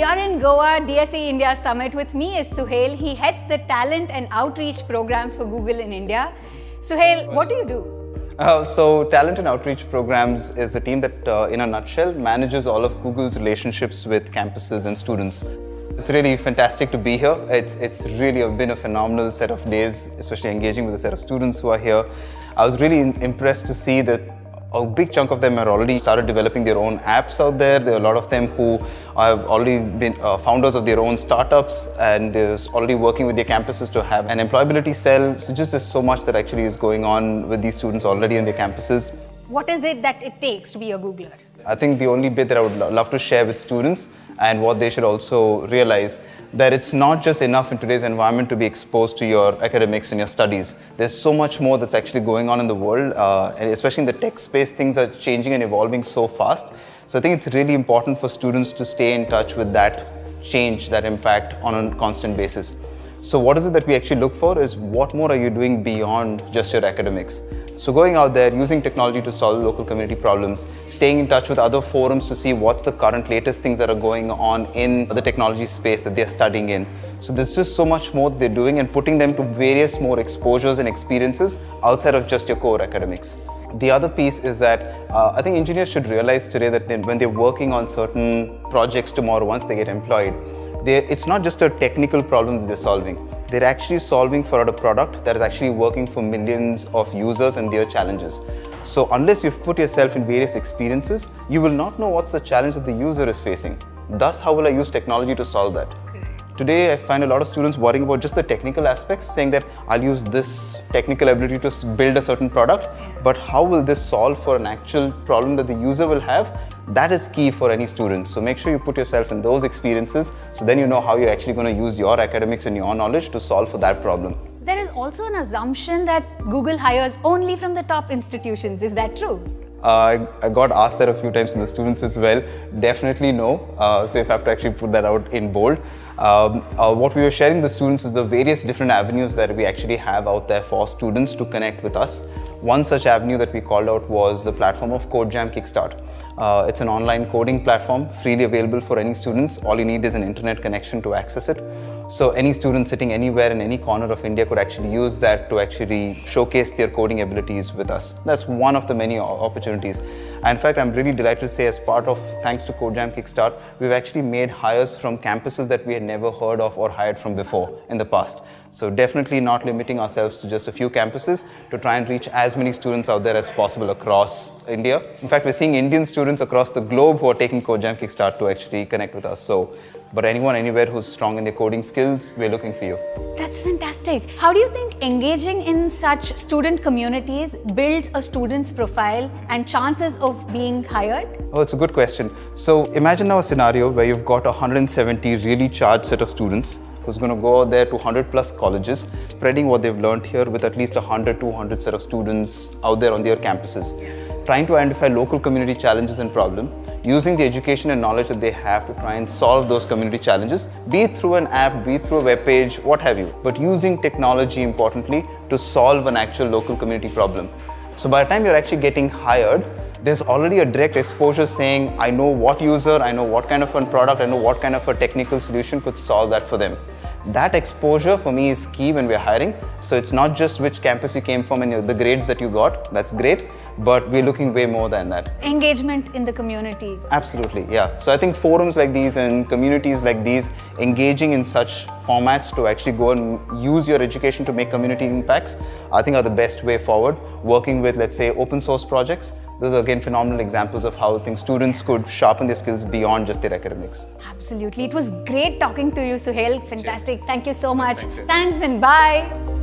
are in Goa, DSE India Summit. With me is Suhail. He heads the talent and outreach programs for Google in India. Suhail, what do you do? So Talent and Outreach Programs is a team that, in a nutshell, manages all of Google's relationships with campuses and students. It's really fantastic to be here. It's really been a phenomenal set of days, especially engaging with a set of students who are here. I was really impressed to see that a big chunk of them have already started developing their own apps out there. There are a lot of them who have already been founders of their own startups, and they're already working with their campuses to have an employability cell. So just there's so much that actually is going on with these students already in their campuses. What is it that it takes to be a Googler? I think the only bit that I would love to share with students, and what they should also realize, that it's not just enough in today's environment to be exposed to your academics and your studies. There's so much more that's actually going on in the world, and especially in the tech space, things are changing and evolving so fast. So I think it's really important for students to stay in touch with that change, that impact on a constant basis. So what is it that we actually look for is what more are you doing beyond just your academics? So going out there, using technology to solve local community problems, staying in touch with other forums to see what's the current latest things that are going on in the technology space that they're studying in. So there's just so much more that they're doing, and putting them to various more exposures and experiences outside of just your core academics. The other piece is that I think engineers should realize today that when they're working on certain projects tomorrow, once they get employed, it's not just a technical problem that they're solving. They're actually solving for a product that is actually working for millions of users and their challenges. So unless you've put yourself in various experiences, you will not know what's the challenge that the user is facing. Thus, how will I use technology to solve that? Today, I find a lot of students worrying about just the technical aspects, saying that I'll use this technical ability to build a certain product, but how will this solve for an actual problem that the user will have? That is key for any student. So make sure you put yourself in those experiences, so then you know how you're actually going to use your academics and your knowledge to solve for that problem. There is also an assumption that Google hires only from the top institutions. Is that true? I got asked that a few times from the students as well. Definitely no. So if I have to actually put that out in bold. What we were sharing with the students is the various different avenues that we actually have out there for students to connect with us. One such avenue that we called out was the platform of CodeJam Kickstart. It's an online coding platform, freely available for any students. All you need is an internet connection to access it. So any student sitting anywhere in any corner of India could actually use that to actually showcase their coding abilities with us. That's one of the many opportunities. And in fact, I'm really delighted to say, as part of, thanks to CodeJam Kickstart, we've actually made hires from campuses that we had never heard of or hired from before in the past. So definitely not limiting ourselves to just a few campuses, to try and reach as many students out there as possible across India. In fact, we're seeing Indian students across the globe who are taking CodeJam Kickstart to actually connect with us. But anyone, anywhere who's strong in their coding skills, we're looking for you. That's fantastic. How do you think engaging in such student communities builds a student's profile and chances of being hired? Oh, it's a good question. So imagine now a scenario where you've got 170 really charged set of students who's going to go out there to 100 plus colleges, spreading what they've learned here with at least 100, 200 set of students out there on their campuses, trying to identify local community challenges and problems, using the education and knowledge that they have to try and solve those community challenges, be it through an app, be it through a web page, what have you, but using technology importantly to solve an actual local community problem. So by the time you're actually getting hired, there's already a direct exposure saying, I know what user, I know what kind of a product, I know what kind of a technical solution could solve that for them. That exposure for me is key when we're hiring. So it's not just which campus you came from and the grades that you got, that's great, but we're looking way more than that. Engagement in the community. Absolutely, yeah. So I think forums like these and communities like these, engaging in such formats to actually go and use your education to make community impacts, I think are the best way forward. Working with, let's say, open source projects, those are again phenomenal examples of how students could sharpen their skills beyond just their academics. Absolutely. It was great talking to you, Suhail. Fantastic. Cheers. Thank you so much. Thanks and bye.